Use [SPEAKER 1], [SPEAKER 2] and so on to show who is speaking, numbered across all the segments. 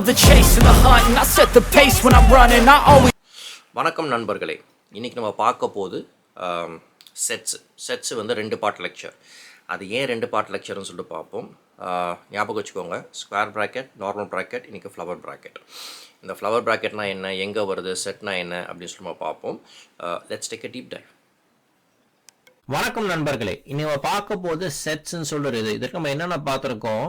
[SPEAKER 1] love the chase and the hunt, and I set the pace when I'm running. I always.
[SPEAKER 2] வணக்கம் நண்பர்களே, இன்றைக்கி நம்ம பார்க்க போது செட்ஸ் வந்து 2 பார்ட் லெக்சர். அது ஏன் 2 பார்ட் லெக்சர்னு சொல்லிட்டு பார்ப்போம். ஞாபகம் வச்சுக்கோங்க, ஸ்கொயர் ப்ராக்கெட், நார்மல் ப்ராக்கெட், இன்றைக்கி ஃப்ளவர் ப்ராக்கெட். இந்த ஃப்ளவர் ப்ராக்கெட்னா என்ன, எங்கே வருது, செட்னா என்ன அப்படின்னு சொல்லி நம்ம பார்ப்போம். Let's take a deep dive.
[SPEAKER 3] வணக்கம் நண்பர்களே, இனி நம்ம பார்க்க போது செட்ஸ்ன்னு சொல்கிறது. இதற்கு நம்ம என்னென்ன பார்த்துருக்கோம்,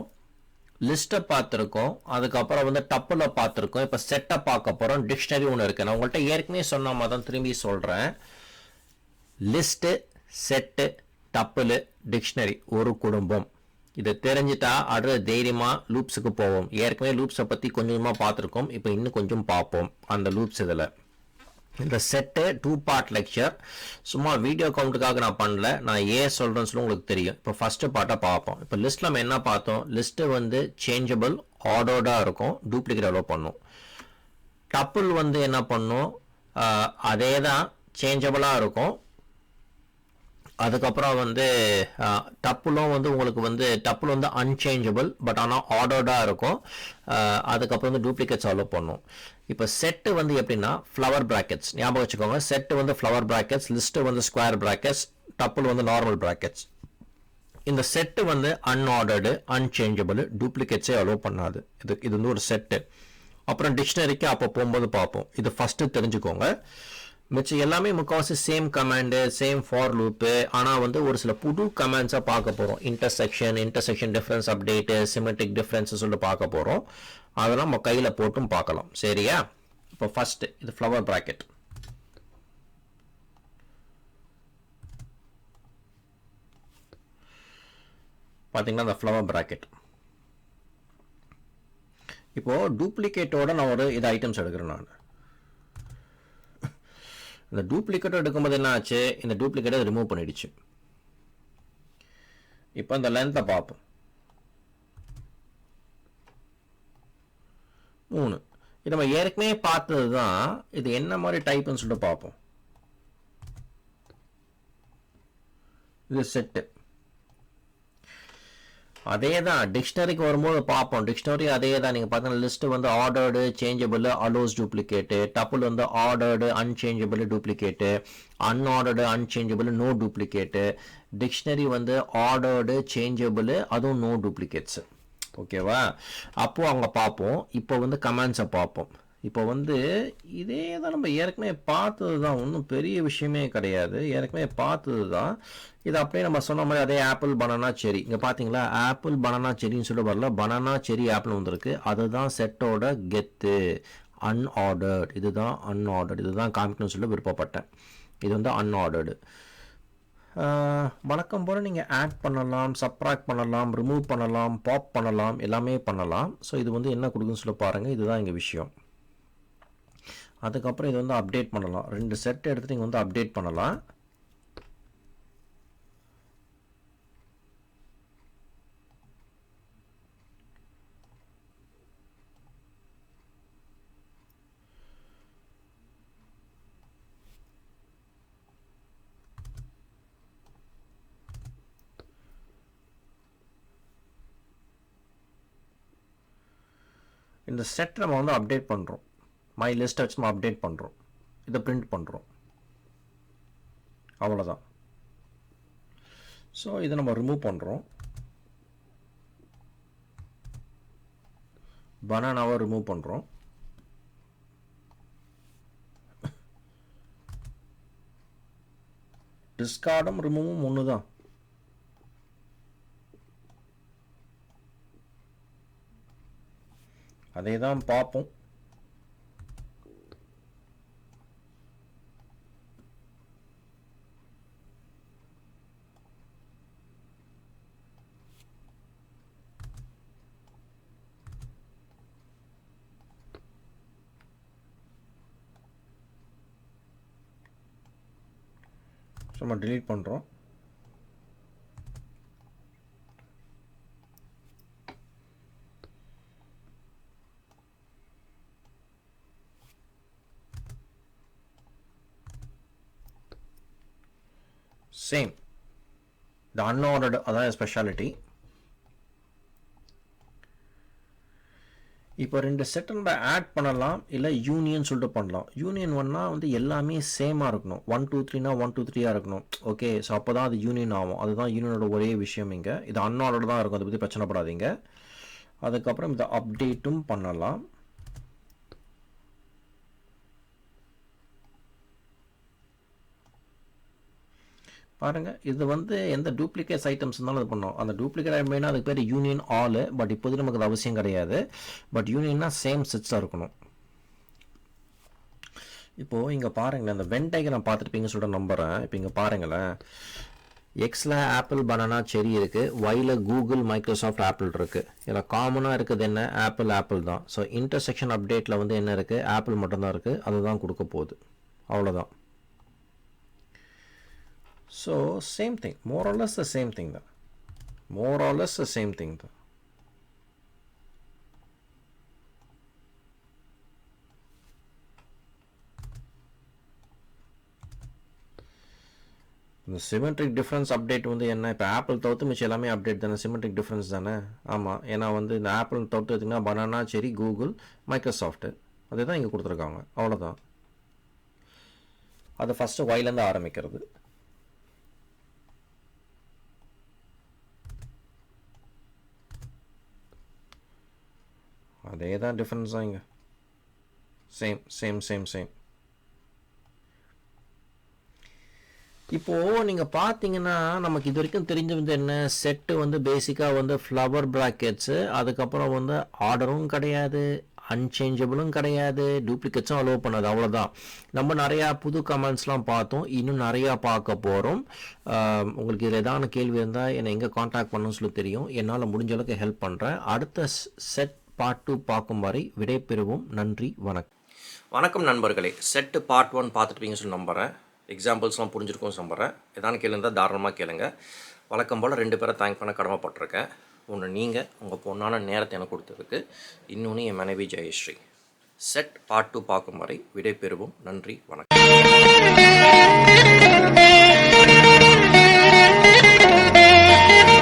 [SPEAKER 3] லிஸ்ட்டை பார்த்துருக்கோம், அதுக்கப்புறம் வந்து டப்பில் பார்த்துருக்கோம். இப்போ செட்டை பார்க்க போகிறோம். டிக்ஷனரி ஒன்று இருக்குது. நான் உங்கள்கிட்ட ஏற்கனவே சொன்ன மாதிரி தான் திரும்பி சொல்கிறேன். லிஸ்ட்டு, செட்டு, டப்பில், டிக்ஷனரி ஒரு குடும்பம். இது தெரிஞ்சிட்டா அடுத்த தைரியமாக லூப்ஸுக்கு போவோம். ஏற்கனவே லூப்ஸை பற்றி கொஞ்சமாக பார்த்துருக்கோம். இப்போ இன்னும் கொஞ்சம் பார்ப்போம் அந்த லூப்ஸ். இதில் இந்த செட்டு 2 பார்ட் லெக்சர். சும்மா வீடியோ கவுண்ட்டுக்காக நான் பண்ணல, நான் ஏன் சொல்கிறேன்னு சொல்லி உங்களுக்கு தெரியும். இப்போ ஃபஸ்ட்டு பார்ட்டை பார்ப்போம். இப்போ லிஸ்ட்டில் நம்ம என்ன பார்த்தோம், லிஸ்ட்டு வந்து சேஞ்சபிள், ஆர்டர்டாக இருக்கும், டூப்ளிகேட் அலோவ் பண்ணும். டப்புள் வந்து என்ன பண்ணும், அதே தான் சேஞ்சபிளாக இருக்கும். அதுக்கப்புறம் வந்து டப்புளும் வந்து உங்களுக்கு வந்து டப்புள் வந்து அன்சேஞ்சபிள், பட் ஆனால் ஆர்டர்டாக இருக்கும். அதுக்கப்புறம் வந்து டூப்ளிகேட்ஸ் அலோவ் பண்ணும். இப்போ செட்டு வந்து எப்படின்னா ஃப்ளவர் ப்ராக்கெட்ஸ், ஞாபகம் வச்சுக்கோங்க. செட்டு வந்து ஃப்ளவர் ப்ராக்கெட்ஸ், லிஸ்ட்டு வந்து ஸ்கொயர் ப்ராக்கெட்ஸ், டப்புள் வந்து நார்மல் ப்ராக்கெட்ஸ். இந்த செட்டு வந்து அன்ஆர்டர்டு, அன்சேஞ்சபிள், டூப்ளிகேட்ஸே அலோவ் பண்ணாது. இது வந்து ஒரு செட்டு. அப்புறம் டிக்ஷனரிக்கு அப்போ போகும்போது பார்ப்போம். இது ஃபஸ்ட்டு தெரிஞ்சுக்கோங்க. மிச்சம் எல்லாமே முக்கால்வாசி same command, same for loop. ஆனால் வந்து ஒரு சில புது கமாண்ட்ஸாக பார்க்க போகிறோம். Intersection difference update, symmetric difference சொல்லிட்டு பார்க்க போகிறோம். அதெல்லாம் நம்ம கையில் போட்டும் பார்க்கலாம். சரியா? இப்போ ஃபஸ்ட்டு இது ஃப்ளவர் ப்ராக்கெட். பார்த்தீங்கன்னா இந்த ஃப்ளவர் ப்ராக்கெட். இப்போது டூப்ளிகேட்டோட நான் ஒரு இது ஐட்டம்ஸ் எடுக்கிறேன். நான் இந்த டூப்ளிகேட்டை எடுக்கும்போது என்ன ஆச்சு, இந்த டூப்ளிகேட்டை ரிமூவ் பண்ணிடுச்சு. இப்போ இந்த லென்த்தை பார்ப்போம். 3. இது நம்ம ஏற்கனவே பார்த்தது தான். இது என்ன மாதிரி டைப்னு சொல்லிட்டு பார்ப்போம். இது செட்டு. அதே தான் டிக்ஷனரிக்கு வரும்போது பார்ப்போம். டிக்ஷனரி அதே தான். நீங்கள் பார்த்தீங்கன்னா லிஸ்ட்டு வந்து ordered, changeable, allows duplicate. Tuple வந்து ordered, unchangeable, duplicate. Unordered, unchangeable, no duplicate. Dictionary வந்து ஆர்டர்டு, சேஞ்சபிள், அதுவும் நோ டூப்ளிகேட்ஸு. ஓகேவா? அப்போது அவங்க பார்ப்போம். இப்போ வந்து கமெண்ட்ஸை பார்ப்போம். இப்போ வந்து இதே தான் நம்ம ஏற்கனவே பார்த்தது தான், ஒன்றும் பெரிய விஷயமே கிடையாது. ஏற்கனவே பார்த்தது தான். இது அப்படியே நம்ம சொன்ன மாதிரி அதே ஆப்பிள், பனானா, செரி. இங்கே பார்த்தீங்களா, ஆப்பிள், பனானா, செரின்னு சொல்லி வரல, பனானா, செரி, ஆப்பிள் வந்திருக்கு. அதுதான் செட்டோட கெத்து. அன்ஆர்டர்ட், இதுதான் அன்ஆர்டர்ட். இதுதான் காமிக்கணும்னு சொல்லி விருப்பப்பட்டேன். இது வந்து அன்ஆர்டர்டு. வழக்கம் போல் நீங்கள் ஆட் பண்ணலாம், சப்ராக்ட் பண்ணலாம், ரிமூவ் பண்ணலாம், பாப் பண்ணலாம், எல்லாமே பண்ணலாம். ஸோ இது வந்து என்ன கொடுக்குன்னு சொல்லி பாருங்கள். இதுதான் இங்கே விஷயம். அதுக்கப்புறம் இது வந்து அப்டேட் பண்ணலாம். 2 செட் எடுத்து நீங்கள் வந்து அப்டேட் பண்ணலாம். இந்த செட் நம்ம வந்து அப்டேட் பண்ணுறோம். மை லிஸ்ட்டை வச்சு நம்ம அப்டேட் பண்ணுறோம். இதை பிரிண்ட் பண்ணுறோம். அவ்வளோதான். ஸோ இதை நம்ம ரிமூவ் பண்ணுறோம். பனானாவை ரிமூவ் பண்ணுறோம். டிஸ்கார்டும் ரிமூவும் ஒன்று தான். அதே தான் பார்ப்போம். நம்ம delete பண்ணுறோம். சேம் the unordered அதான் ஸ்பெஷாலிட்டி. இப்போ 2 செட் நம்ம ஆட் பண்ணலாம், இல்லை யூனியன் சொல்லிட்டு பண்ணலாம். யூனியன் 1னா வந்து எல்லாமே சேமாக இருக்கணும். 1 2 3னா 1 2 3 இருக்கணும். ஓகே, ஸோ அப்போ தான் அது யூனியன் ஆகும். அதுதான் யூனியனோட ஒரே விஷயம் இங்கே. இது அன்ஆர்டர் தான் இருக்கும், அதை பற்றி பிரச்சனைப்படாதீங்க. அதுக்கப்புறம் இதை அப்டேட்டும் பண்ணலாம். பாருங்கள், இது வந்து எந்த டூப்ளிகேட்ஸ் ஐட்டம்ஸ் இருந்தாலும் இது பண்ணோம். அந்த டூப்ளிகேட் ஐட்டம்னா அதுக்கு பேர் யூனியன் ஆல். பட் இப்போது நமக்கு அது அவசியம் கிடையாது. பட் யூனியன்னா சேம் செட்ஸாக இருக்கணும். இப்போது இங்கே பாருங்களேன், இந்த வென் டயக்ராம் பார்த்துருப்பீங்கன்னு சொல்லிட்டு நம்புகிறேன். இப்போ இங்கே பாருங்களேன், எக்ஸில் ஆப்பிள் பனானா செரி இருக்குது, ஒயில் கூகுள் மைக்ரோசாஃப்ட் ஆப்பிள் இருக்குது. இதில் காமனாக இருக்குது என்ன, ஆப்பிள் தான். ஸோ இன்டர்செக்ஷன் அப்டேட்டில் வந்து என்ன இருக்குது, ஆப்பிள் மட்டும்தான் இருக்குது. அதுதான் கொடுக்க போகுது, அவ்வளோதான். So same thing, more or less the same thing தான். More or less the same thing தான். இந்த சிமெட்ரிக் டிஃப்ரென்ஸ் அப்டேட் வந்து என்ன, இப்போ ஆப்பிள் தவிர்த்து மிச்சம் எல்லாமே அப்டேட் தானே, சிமெட்ரிக் டிஃப்ரென்ஸ் தானே. ஆமாம், ஏன்னா வந்து இந்த ஆப்பிள் தவிர்த்து எடுத்திங்கன்னா பனானா செரி கூகுள் மைக்ரோசாஃப்ட்டு அதே தான் இங்கே கொடுத்துருக்காங்க, அவ்வளோதான். அது ஃபஸ்ட்டு ஒயிலேருந்து ஆரம்பிக்கிறது. அதே தான் டிஃப்ரென்ஸ் தான் இங்கே. சேம். இப்போது நீங்கள் பார்த்தீங்கன்னா நமக்கு இது வரைக்கும் தெரிஞ்ச வந்து என்ன, செட்டு வந்து பேசிக்காக வந்து ஃப்ளவர் ப்ராக்கெட்ஸு, அதுக்கப்புறம் வந்து ஆர்டரும் கிடையாது, அன்சேஞ்சபிளும் கிடையாது, டூப்ளிகேட்ஸும் அலோவ் பண்ணாது, அவ்வளோதான். நம்ம நிறையா புது கமெண்ட்ஸ்லாம் பார்த்தோம், இன்னும் நிறையா பார்க்க போகிறோம். உங்களுக்கு இதில் ஏதான கேள்வி இருந்தால் என்னை எங்கே காண்டாக்ட் பண்ணணும்னு சொல்லி தெரியும். என்னால் முடிஞ்ச அளவுக்கு ஹெல்ப் பண்ணுறேன். அடுத்த செட் பார்ட் 2 பார்க்கும் வரை விடைபெறுவோம். நன்றி, வணக்கம்.
[SPEAKER 2] வணக்கம் நண்பர்களே, செட்டு பார்ட் 1 பார்த்துட்டுப்பீங்கன்னு சொல்லி நம்புகிறேன். எக்ஸாம்பிள்ஸ்லாம் புரிஞ்சிருக்கும்னு நம்புகிறேன். எதானு கேளுந்தால் தாராளமாக கேளுங்க. வழக்கம் போல் 2 பேரை தேங்க் பண்ண கடமைப்பட்டிருக்கேன். ஒன்று நீங்கள் உங்கள் பொண்ணான நேரத்தை எனக்கு கொடுத்ததுக்கு, இன்னொன்று என் மனைவி ஜெயஸ்ரீ. செட் பார்ட் 2 பார்க்கும் வரை விடைபெறுவோம். நன்றி, வணக்கம்.